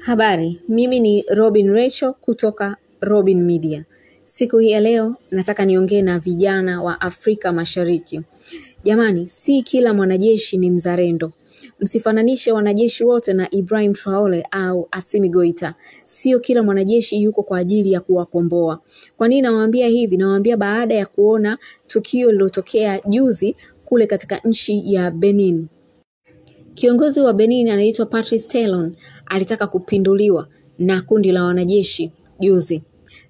Habari, mimi ni Robin Rachel kutoka Robin Media. Siku hii ya leo nataka niongee na vijana wa Afrika Mashariki. Jamani, si kila mwanajeshi ni mzalendo. Msifananishe wanajeshi wote na Ibrahim Traore au Assimi Goita. Sio kila mwanajeshi yuko kwa ajili ya kuwakomboa. Kwa nini nawaambia hivi? Nawaambia baada ya kuona tukio lilotokea juzi kule katika nchi ya Benin. Kiongozi wa Benin anaitwa Patrice Talon alitaka kupinduliwa na kundi la wanajeshi juzi.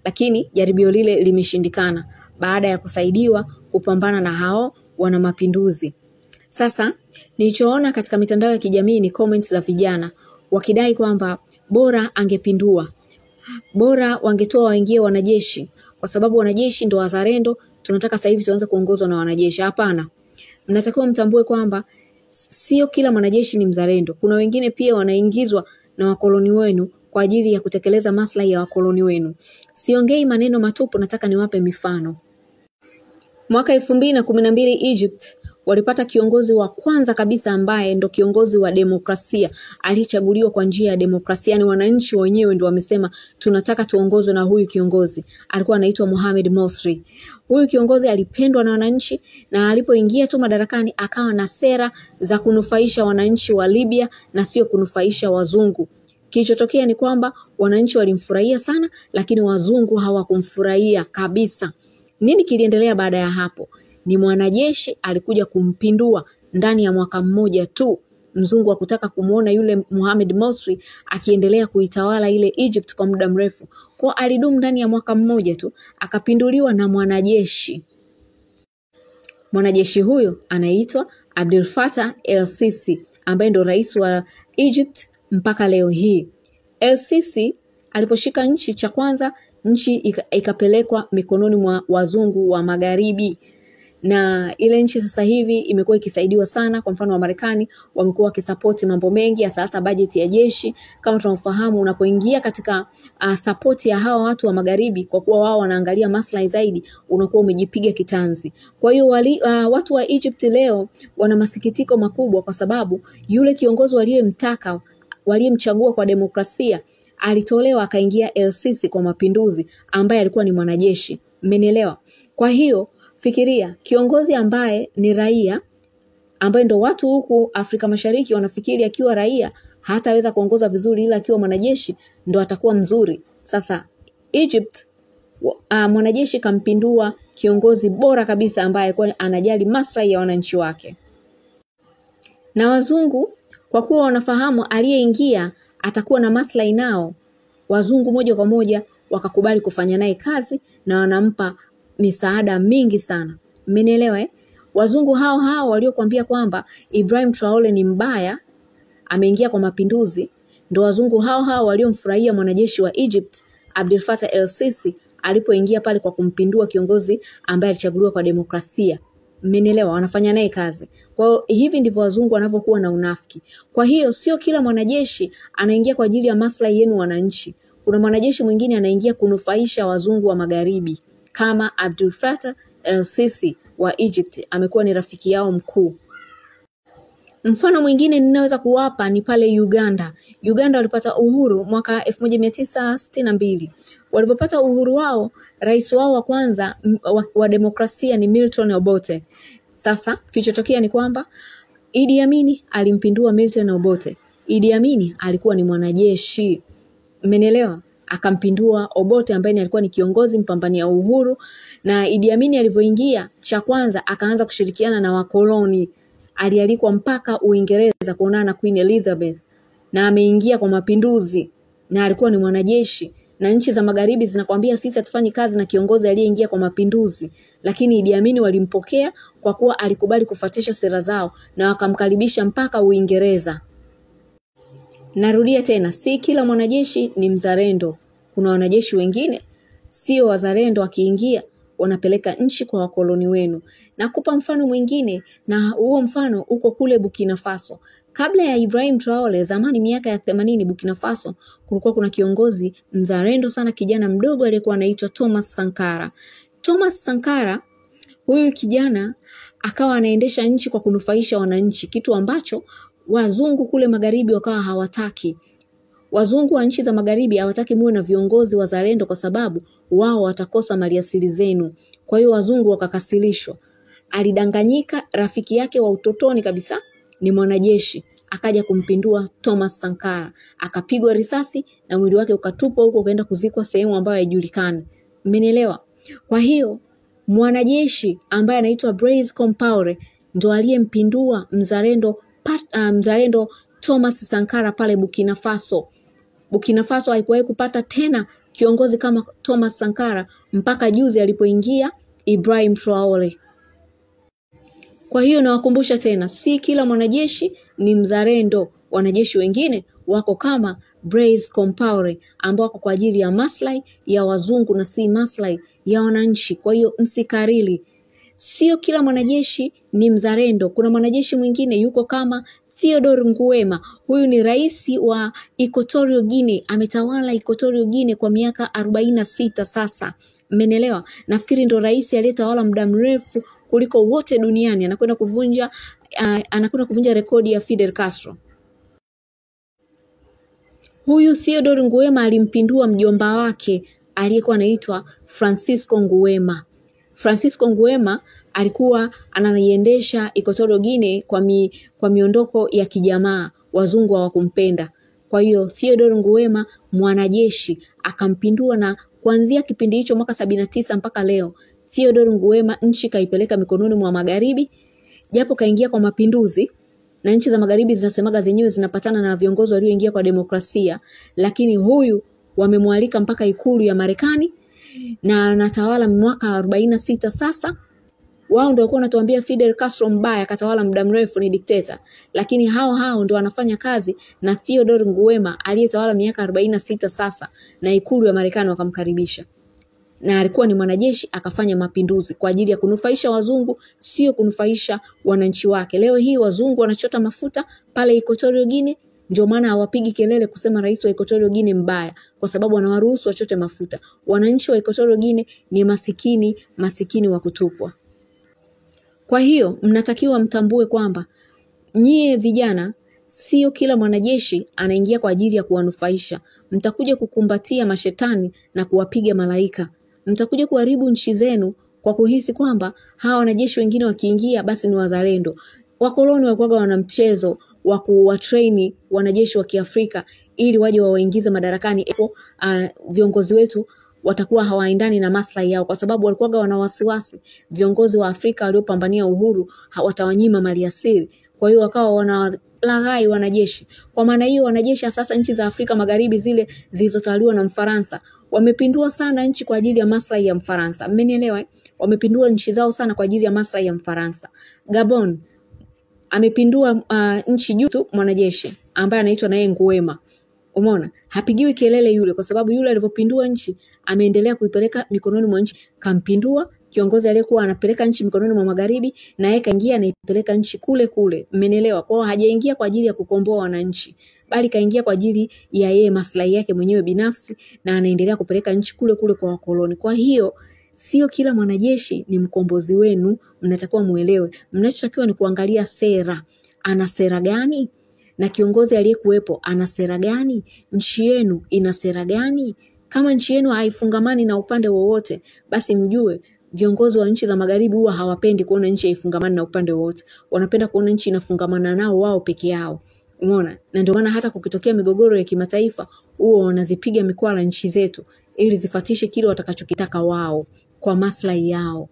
Lakini jaribio lile limeshindikana baada ya kusaidiwa kupambana na hao wana mapinduzi. Sasa nilichoona katika mitandao ya kijamii ni comments za vijana wakidai kwamba bora angepindua. Bora wangetoa waingie wanajeshi kwa sababu wanajeshi ndio wazalendo, tunataka sasa hivi tuanze kuongozwa na wanajeshi. Hapana. Mnatakiwa mtambue kwamba sio kila mwanajeshi ni mzalendo. Kuna wengine pia wanaingizwa na wakoloni wenu kwa ajili ya kutekeleza maslahi ya wakoloni wenu. Siongei maneno matupu, nataka niwape mifano. Mwaka 2012 Egypt walipata kiongozi wa kwanza kabisa ambaye ndo kiongozi wa demokrasia. Alichaguliwa kwa njia ya demokrasia, ni wananchi wenyewe ndio wamesema tunataka tuongozwe na huyu kiongozi. Alikuwa anaitwa Mohamed Morsi. Huyu kiongozi alipendwa na wananchi na alipoingia tu madarakani akawa na sera za kunufaisha wananchi wa Libya na sio kunufaisha wazungu. Kilichotokea ni kwamba wananchi walimfurahia sana, lakini wazungu hawakumfurahia kabisa. Nini kiliendelea baada ya hapo? Ni mwanajeshi alikuja kumpindua ndani ya mwaka mmoja tu. Mzungu hakutaka kumuona yule Mohamed Morsi akiendelea kuitawala ile Egypt kwa muda mrefu. Kwa alidumu ndani ya mwaka mmoja tu akapinduliwa na mwanajeshi. Mwanajeshi huyo anaitwa Abdel Fattah el-Sisi ambaye ndo rais wa Egypt mpaka leo hii. El-Sisi aliposhika nchi cha kwanza, nchi ikapelekwa mikononi mwa wazungu wa magharibi. Na ile nchi sasa hivi imekuwa ikisaidiwa sana. Kwa mfano wa Marekani wamekuwa wakisupport mambo mengi ya sasa bajeti ya jeshi. Kama tunafahamu, unapoingia katika support ya hawa watu wa magharibi, kwa kuwa wao wanaangalia maslahi zaidi, unakuwa umejipiga kitanzi. Kwa hiyo watu wa Egypt leo wana masikitiko makubwa kwa sababu yule kiongozi waliyemchagua kwa demokrasia alitolewa, akaingia El-Sisi kwa mapinduzi ambaye alikuwa ni mwanajeshi. Mmenielewa? Kwa hiyo fikiria kiongozi ambaye ni raia, ambaye ndo watu huku Afrika Mashariki wanafikiri akiwa raia hataweza kuongoza vizuri, ila akiwa mwanajeshi ndo atakuwa mzuri. Sasa Egypt mwanajeshi kampindua kiongozi bora kabisa ambaye alikuwa anajali maslahi ya wananchi wake. Na wazungu kwa kuwa wanafahamu aliyeingia atakuwa na maslahi nao, wazungu moja kwa moja wakakubali kufanya naye kazi na wanampa misaada mingi sana. Mmenielewa? Wazungu hao waliokuambia kwamba Ibrahim Traore ni mbaya, ameingia kwa mapinduzi, ndio wazungu hao waliomfurahia mwanajeshi wa Egypt Abdel Fattah el-Sisi alipoingia pale kwa kumpindua kiongozi ambaye alichaguliwa kwa demokrasia. Mmenielewa? Wanafanya naye kazi. Kwa hivi ndivyo wazungu wanavyokuwa na unafiki. Kwa hiyo sio kila mwanajeshi anaingia kwa ajili ya maslahi yenu wananchi. Kuna mwanajeshi mwingine anaingia kunufaisha wazungu wa magharibi, kama Abdel Fattah el-Sisi wa Egypt amekuwa ni rafiki yao mkuu. Mfano mwingine ninaweza kuwapa ni pale Uganda. Uganda walipata uhuru mwaka 1962. Walipopata uhuru wao, rais wao wa kwanza wa demokrasia ni Milton Obote. Sasa kilichotokea ni kwamba Idi Amin alimpindua Milton Obote. Idi Amin alikuwa ni mwanajeshi. Mmenielewa? Akampindua Obote ambaye alikuwa ni kiongozi mpambania uhuru, na Idi Amin alivyoingia cha kwanza akaanza kushirikiana na wakoloni. Alialikwa mpaka Uingereza kuonana na Queen Elizabeth na ameingia kwa mapinduzi na alikuwa ni mwanajeshi. Na nchi za magharibi zinakwambia sisi hatufanyi kazi na kiongozi aliyeingia kwa mapinduzi, lakini Idi Amin walimpokea kwa kuwa alikubali kufuatisha sera zao na wakamkaribisha mpaka Uingereza. Narudia tena, si kila mwanajeshi ni mzalendo. Kuna wanajeshi wengine sio wazalendo, wakiingia wanapeleka nchi kwa wakoloni wenu. Nakupa mfano mwingine, na huo mfano uko kule Burkina Faso. Kabla ya Ibrahim Traore, zamani miaka ya 80, Burkina Faso kulikuwa kuna kiongozi mzalendo sana, kijana mdogo aliyekuwa anaitwa Thomas Sankara. Thomas Sankara huyu kijana akawa anaendesha nchi kwa kunufaisha wananchi, kitu ambacho wazungu kule magharibi wakawa hawataki. Wazungu wa nchi za magharibi hawataki muwe na viongozi wazalendo kwa sababu wao watakosa maliasili zenu. Kwa hiyo wazungu wakakasirishwa. Alidanganyika, rafiki yake wa utotoni kabisa ni mwanajeshi, akaja kumpindua Thomas Sankara, akapigwa risasi na mwili wake ukatupwa huko ukaenda kuzikwa sehemu ambayo haijulikani. Mmenielewa? Kwa hiyo mwanajeshi ambaye anaitwa Blaise Compaoré ndo aliyempindua mzalendo Thomas Sankara pale Burkina Faso. Burkina Faso haikuwahi kupata tena kiongozi kama Thomas Sankara mpaka juzi alipoingia Ibrahim Traoré. Kwa hiyo nawakumbusha tena, si kila mwanajeshi ni mzalendo. Wanajeshi wengine wako kama Blaise Compaoré ambao wako kwa ajili ya maslahi ya wazungu na si maslahi ya wananchi. Kwa hiyo msikarili. Sio kila mwanajeshi ni mzalendo. Kuna mwanajeshi mwingine yuko kama Theodore Nguema. Huyu ni rais wa Equatorial Guinea. Ametawala Equatorial Guinea kwa miaka 46 sasa. Mmenielewa? Nafikiri ndo rais aliyetawala muda mrefu kuliko wote duniani. Anakwenda kuvunja rekodi ya Fidel Castro. Huyu Theodore Nguema alimpindua mjomba wake aliyekuwa anaitwa Francisco Nguema. Francisco Nguema alikuwa anaiendesha Equatorial Guinea kwa miondoko ya kijamaa. Wazungu hawakumpenda. Kwa hiyo Theodore Nguema mwanajeshi akampindua, na kuanzia kipindi hicho mwaka 79 mpaka leo Theodore Nguema nchi kaipeleka mikononi mwa magharibi. Japo kaingia kwa mapinduzi na nchi za magharibi zinasemaga zenyewe zinapatana na viongozi walioingia kwa demokrasia, lakini huyu wamemwalika mpaka ikulu ya Marekani na anatawala mwaka 46 sasa. Wao ndio walikuwa wanatuambia Fidel Castro mbaya, katawala muda mrefu, ni dikteta, lakini hao ndio wanafanya kazi na Theodore Nguema aliyetawala miaka 46 sasa, na ikulu ya Marekani wakamkaribisha. Na alikuwa ni mwanajeshi, akafanya mapinduzi kwa ajili ya kunufaisha wazungu, sio kunufaisha wananchi wake. Leo hii wazungu wanachota mafuta pale Equatorial Guinea, ndio maana hawapigi kelele kusema rais wa Equatorial Guinea mbaya, kwa sababu wanawaruhusu wachote mafuta. Wananchi wa Equatorial Guinea ni masikini wa kutupwa. Kwa hiyo mnatakiwa mtambue kwamba nyie vijana, sio kila mwanajeshi anaingia kwa ajili ya kuwanufaisha. Mtakuja kukumbatia mashetani na kuwapiga malaika. Mtakuja kuharibu nchi zenu kwa kuhisi kwamba hawa wanajeshi wengine wakiingia basi ni wazalendo. Wakoloni walikuwa wana mchezo wa kuwatrain wanajeshi wa Kiafrika ili waje wawaingize madarakani. Viongozi wetu watakuwa hawaendani na maslahi yao, kwa sababu walikuwa wana wasiwasi viongozi wa Afrika waliopambania uhuru watawanyima maliasili. Kwa hiyo wakawa wanalaghai wanajeshi. Kwa maana hiyo wanajeshi sasa nchi za Afrika Magharibi zile zilizotawaliwa na Mfaransa wamepindua sana nchi kwa ajili ya maslahi ya Mfaransa. Mmenielewa? Wamepindua nchi zao sana kwa ajili ya maslahi ya Mfaransa. Gabon amepindua nchi juu tu mwanajeshi ambaye anaitwa naye Nguema. Umeona? Hapigiwi kelele yule, kwa sababu yule alivyopindua nchi ameendelea kuipeleka mikononi mwa nchi. Kampindua kiongozi aliyekuwa anapeleka nchi mikononi mwa magharibi, na yeye kaingia anaipeleka nchi kule. Mmenielewa? Kwa hiyo hajaingia kwa ajili ya kukomboa wananchi, bali kaingia kwa ajili ya yeye maslahi yake mwenyewe binafsi, na anaendelea kupeleka nchi kule kwa wakoloni. Kwa hiyo sio kila mwanajeshi ni mkombozi wenu. Mnatakiwa muelewe. Mnachotakiwa ni kuangalia sera. Ana sera gani? Na kiongozi aliyekuwepo ana sera gani? Nchi yenu ina sera gani? Kama nchi yenu haifungamani na upande wowote, basi mjue viongozi wa nchi za magharibi huwa hawapendi kuona nchi haifungamani na upande wowote. Wanapenda kuona nchi inafungamana nao wao peke yao. Umeona? Na ndio maana hata kukitokea migogoro ya kimataifa, huwa wanazipiga mikwala nchi zetu ili zifatishe kile watakachokitaka wao kwa maslahi yao.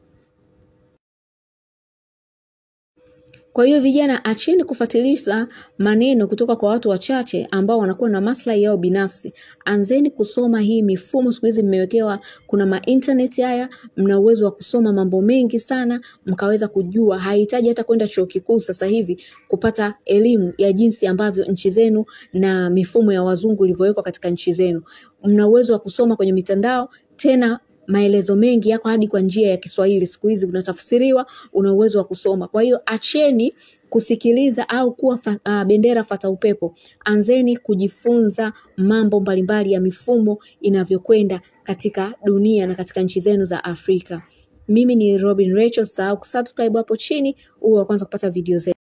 Kwa hiyo vijana, acheni kufuatilia maneno kutoka kwa watu wachache ambao wanakuwa na maslahi yao binafsi. Anzeni kusoma hii mifumo. Siku hizi mmewekewa, kuna internet haya, mna uwezo wa kusoma mambo mengi sana, mkaweza kujua. Haihitaji hata kwenda chuo kikuu sasa hivi kupata elimu ya jinsi ambavyo nchi zenu na mifumo ya wazungu ilivyowekwa katika nchi zenu. Mna uwezo wa kusoma kwenye mitandao, tena maelezo mengi yako hadi kwa njia ya Kiswahili. Siku hizi kunatafsiriwa, una uwezo wa kusoma. Kwa hiyo acheni kusikiliza au kuwa bendera fata upepo. Anzeni kujifunza mambo mbalimbali ya mifumo inavyokwenda katika dunia na katika nchi zenu za Afrika. Mimi ni Robin Rachel. Sahau kusubscribe hapo chini uwe wa kwanza kupata video zetu.